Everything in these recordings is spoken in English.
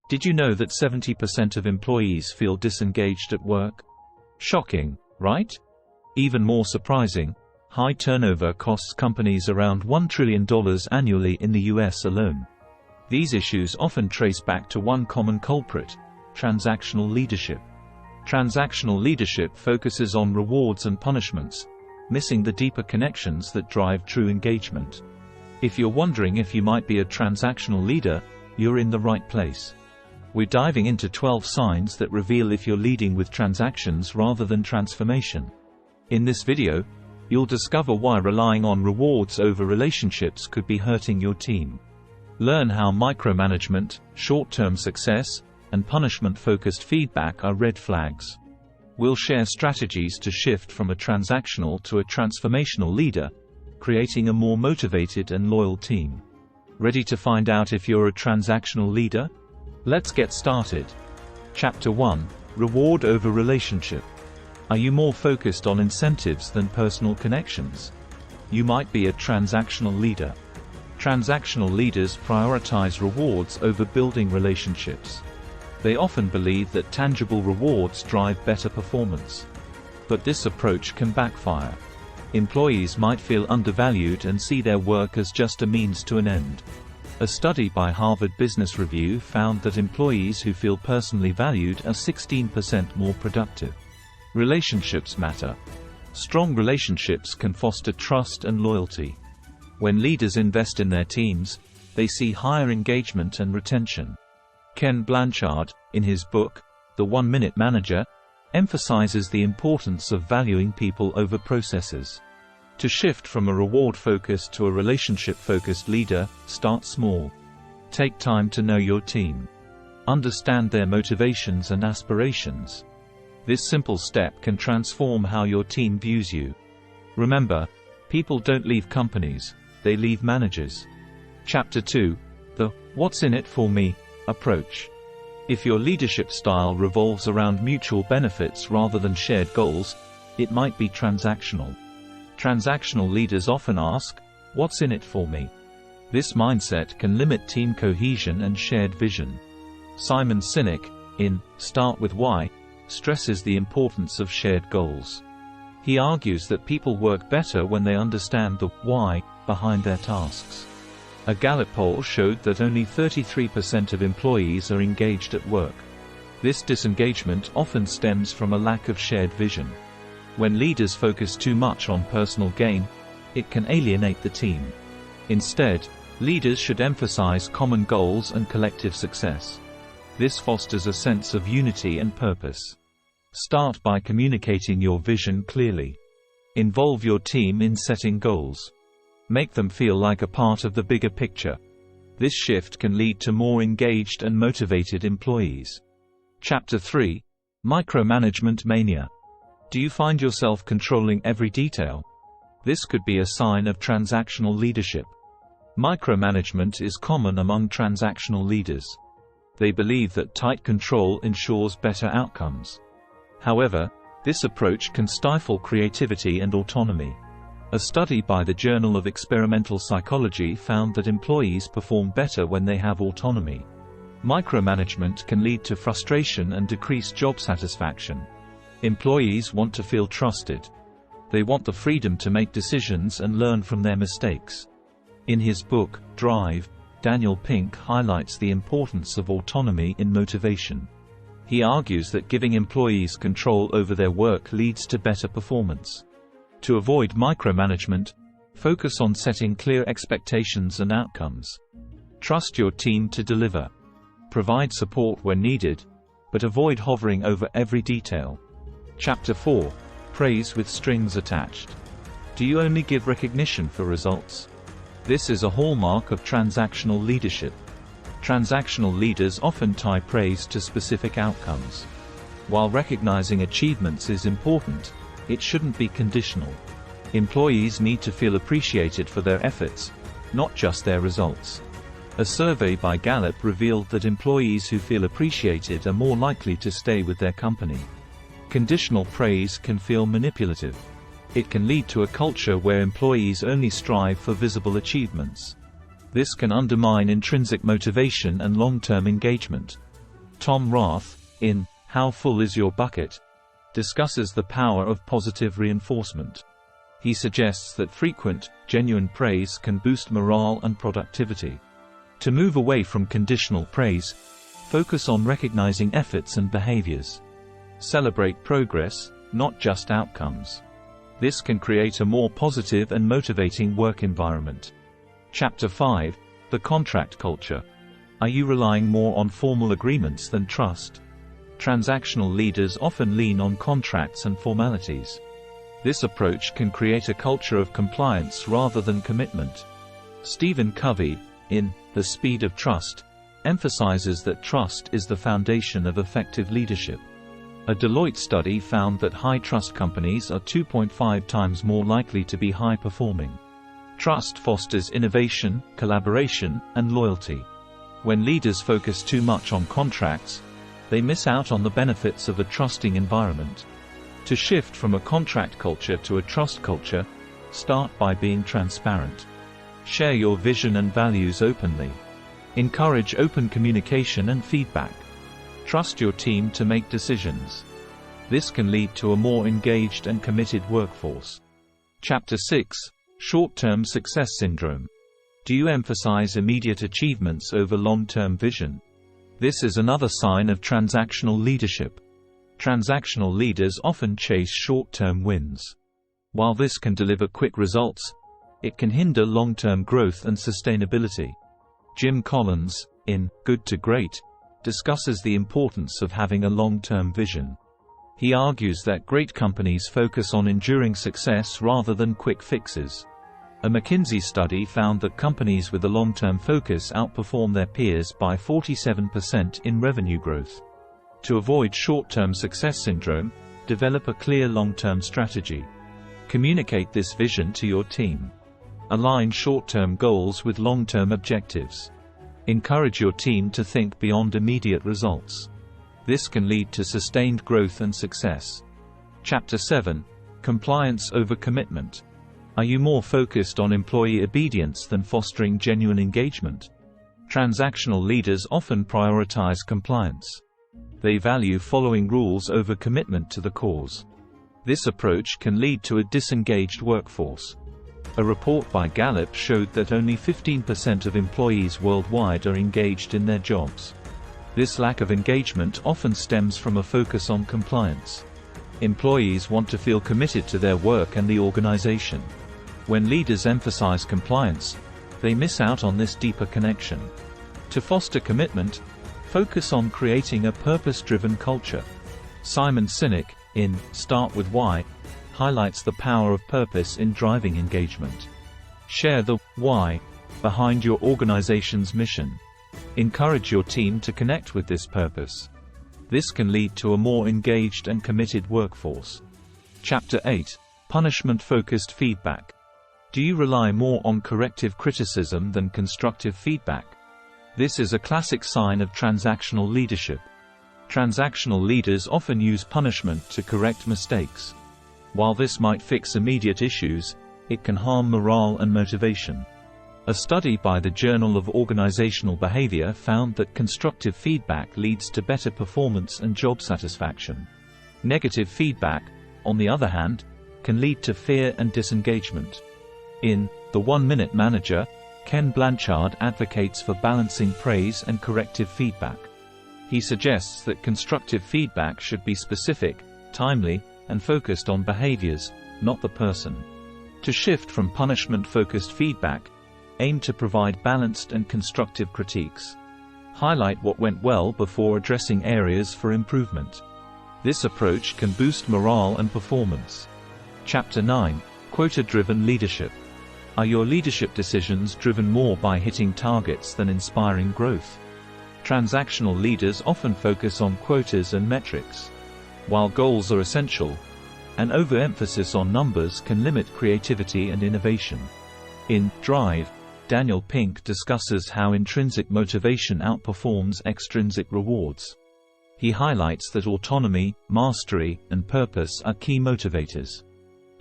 Did you know that 70% of employees feel disengaged at work? Shocking, right? Even more surprising, high turnover costs companies around $1 trillion annually in the US alone. These issues often trace back to one common culprit: transactional leadership. Transactional leadership focuses on rewards and punishments, missing the deeper connections that drive true engagement. If you're wondering if you might be a transactional leader, you're in the right place. We're diving into 12 signs that reveal if you're leading with transactions rather than transformation. In this video, you'll discover why relying on rewards over relationships could be hurting your team. Learn how micromanagement, short-term success, and punishment-focused feedback are red flags. We'll share strategies to shift from a transactional to a transformational leader, creating a more motivated and loyal team. Ready to find out if you're a transactional leader? Let's get started. Chapter 1: Reward over relationship. Are you more focused on incentives than personal connections? You might be a transactional leader. Transactional leaders prioritize rewards over building relationships. They often believe that tangible rewards drive better performance. But this approach can backfire. Employees might feel undervalued and see their work as just a means to an end. A study by Harvard Business Review found that employees who feel personally valued are 16% more productive. Relationships matter. Strong relationships can foster trust and loyalty. When leaders invest in their teams, they see higher engagement and retention. Ken Blanchard, in his book, The 1-Minute Manager, emphasizes the importance of valuing people over processes. To shift from a reward-focused to a relationship-focused leader, start small. Take time to know your team. Understand their motivations and aspirations. This simple step can transform how your team views you. Remember, people don't leave companies, they leave managers. Chapter 2: The "What's in it for me" approach. If your leadership style revolves around mutual benefits rather than shared goals, it might be transactional. Transactional leaders often ask, "What's in it for me?" This mindset can limit team cohesion and shared vision. Simon Sinek, in Start with Why, stresses the importance of shared goals. He argues that people work better when they understand the why behind their tasks. A Gallup poll showed that only 33% of employees are engaged at work. This disengagement often stems from a lack of shared vision. When leaders focus too much on personal gain, it can alienate the team. Instead, leaders should emphasize common goals and collective success. This fosters a sense of unity and purpose. Start by communicating your vision clearly. Involve your team in setting goals. Make them feel like a part of the bigger picture. This shift can lead to more engaged and motivated employees. Chapter 3: Micromanagement Mania. Do you find yourself controlling every detail? This could be a sign of transactional leadership. Micromanagement is common among transactional leaders. They believe that tight control ensures better outcomes. However, this approach can stifle creativity and autonomy. A study by the Journal of Experimental Psychology found that employees perform better when they have autonomy. Micromanagement can lead to frustration and decreased job satisfaction. Employees want to feel trusted. They want the freedom to make decisions and learn from their mistakes. In his book, Drive, Daniel Pink highlights the importance of autonomy in motivation. He argues that giving employees control over their work leads to better performance. To avoid micromanagement, focus on setting clear expectations and outcomes. Trust your team to deliver. Provide support when needed, but avoid hovering over every detail. Chapter 4: Praise with strings attached. Do you only give recognition for results? This is a hallmark of transactional leadership. Transactional leaders often tie praise to specific outcomes. While recognizing achievements is important, it shouldn't be conditional. Employees need to feel appreciated for their efforts, not just their results. A survey by Gallup revealed that employees who feel appreciated are more likely to stay with their company. Conditional praise can feel manipulative. It can lead to a culture where employees only strive for visible achievements. This can undermine intrinsic motivation and long-term engagement. Tom Rath, in How Full Is Your Bucket?, discusses the power of positive reinforcement. He suggests that frequent, genuine praise can boost morale and productivity. To move away from conditional praise, focus on recognizing efforts and behaviors. Celebrate progress, not just outcomes. This can create a more positive and motivating work environment. Chapter 5: The Contract Culture. Are you relying more on formal agreements than trust? Transactional leaders often lean on contracts and formalities. This approach can create a culture of compliance rather than commitment. Stephen Covey, in The Speed of Trust, emphasizes that trust is the foundation of effective leadership. A Deloitte study found that high-trust companies are 2.5 times more likely to be high-performing. Trust fosters innovation, collaboration, and loyalty. When leaders focus too much on contracts, they miss out on the benefits of a trusting environment. To shift from a contract culture to a trust culture, start by being transparent. Share your vision and values openly. Encourage open communication and feedback. Trust your team to make decisions. This can lead to a more engaged and committed workforce. Chapter 6: Short-term success syndrome. Do you emphasize immediate achievements over long-term vision? This is another sign of transactional leadership. Transactional leaders often chase short-term wins. While this can deliver quick results, it can hinder long-term growth and sustainability. Jim Collins, in Good to Great, discusses the importance of having a long-term vision. He argues that great companies focus on enduring success rather than quick fixes. A McKinsey study found that companies with a long-term focus outperform their peers by 47% in revenue growth. To avoid short-term success syndrome, develop a clear long-term strategy. Communicate this vision to your team. Align short-term goals with long-term objectives. Encourage your team to think beyond immediate results. This can lead to sustained growth and success. Chapter 7: Compliance over Commitment. Are you more focused on employee obedience than fostering genuine engagement? Transactional leaders often prioritize compliance. They value following rules over commitment to the cause. This approach can lead to a disengaged workforce. A report by Gallup showed that only 15% of employees worldwide are engaged in their jobs. This lack of engagement often stems from a focus on compliance. Employees want to feel committed to their work and the organization. When leaders emphasize compliance, they miss out on this deeper connection. To foster commitment, focus on creating a purpose-driven culture. Simon Sinek, in Start with Why, highlights the power of purpose in driving engagement. Share the why behind your organization's mission. Encourage your team to connect with this purpose. This can lead to a more engaged and committed workforce. Chapter 8: Punishment-focused feedback. Do you rely more on corrective criticism than constructive feedback? This is a classic sign of transactional leadership. Transactional leaders often use punishment to correct mistakes. While this might fix immediate issues, it can harm morale and motivation. A study by the Journal of Organizational Behavior found that constructive feedback leads to better performance and job satisfaction. Negative feedback, on the other hand, can lead to fear and disengagement. In The 1-Minute Manager, Ken Blanchard advocates for balancing praise and corrective feedback. He suggests that constructive feedback should be specific, timely, and focused on behaviors, not the person. To shift from punishment-focused feedback, aim to provide balanced and constructive critiques. Highlight what went well before addressing areas for improvement. This approach can boost morale and performance. Chapter 9: Quota-driven leadership. Are your leadership decisions driven more by hitting targets than inspiring growth? Transactional leaders often focus on quotas and metrics. While goals are essential, an overemphasis on numbers can limit creativity and innovation. In Drive, Daniel Pink discusses how intrinsic motivation outperforms extrinsic rewards. He highlights that autonomy, mastery, and purpose are key motivators.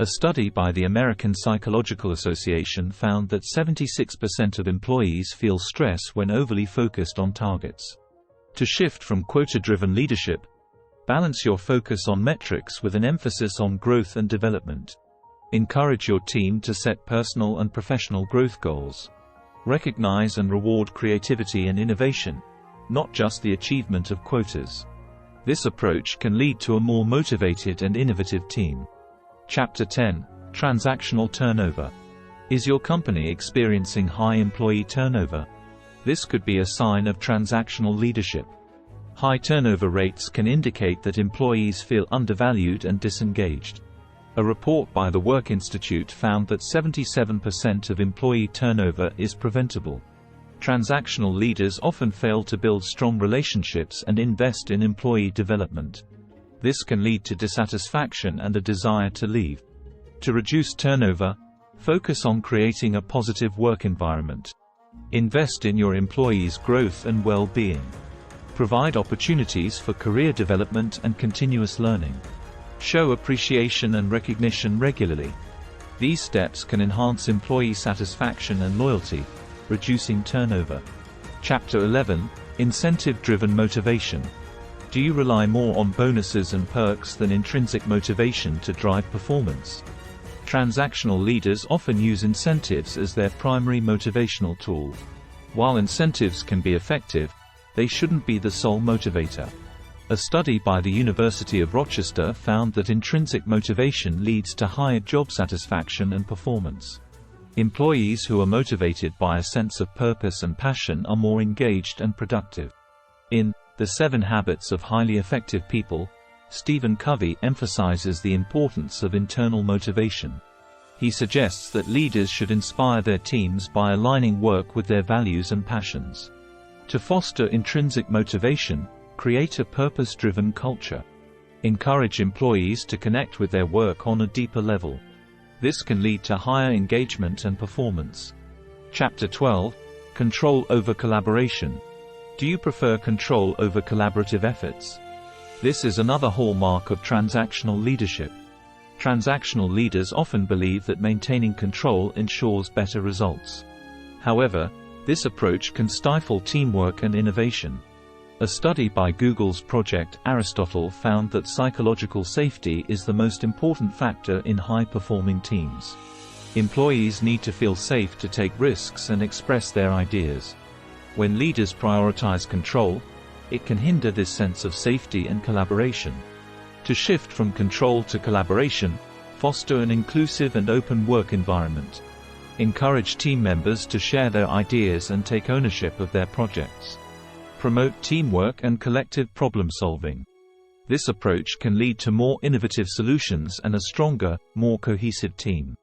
A study by the American Psychological Association found that 76% of employees feel stress when overly focused on targets. To shift from quota-driven leadership, balance your focus on metrics with an emphasis on growth and development. Encourage your team to set personal and professional growth goals. Recognize and reward creativity and innovation, not just the achievement of quotas. This approach can lead to a more motivated and innovative team. Chapter 10: Transactional turnover. Is your company experiencing high employee turnover? This could be a sign of transactional leadership. High turnover rates can indicate that employees feel undervalued and disengaged. A report by the Work Institute found that 77% of employee turnover is preventable. Transactional leaders often fail to build strong relationships and invest in employee development. This can lead to dissatisfaction and a desire to leave. To reduce turnover, focus on creating a positive work environment. Invest in your employees' growth and well-being. Provide opportunities for career development and continuous learning. Show appreciation and recognition regularly. These steps can enhance employee satisfaction and loyalty, reducing turnover. Chapter 11: Incentive-driven motivation. Do you rely more on bonuses and perks than intrinsic motivation to drive performance? Transactional leaders often use incentives as their primary motivational tool. While incentives can be effective, they shouldn't be the sole motivator. A study by the University of Rochester found that intrinsic motivation leads to higher job satisfaction and performance. Employees who are motivated by a sense of purpose and passion are more engaged and productive. In The 7 Habits of Highly Effective People, Stephen Covey emphasizes the importance of internal motivation. He suggests that leaders should inspire their teams by aligning work with their values and passions. To foster intrinsic motivation, create a purpose-driven culture. Encourage employees to connect with their work on a deeper level. This can lead to higher engagement and performance. Chapter 12: Control over collaboration. Do you prefer control over collaborative efforts? This is another hallmark of transactional leadership. Transactional leaders often believe that maintaining control ensures better results. However, this approach can stifle teamwork and innovation. A study by Google's Project Aristotle found that psychological safety is the most important factor in high-performing teams. Employees need to feel safe to take risks and express their ideas. When leaders prioritize control, it can hinder this sense of safety and collaboration. To shift from control to collaboration, foster an inclusive and open work environment. Encourage team members to share their ideas and take ownership of their projects. Promote teamwork and collective problem-solving. This approach can lead to more innovative solutions and a stronger, more cohesive team.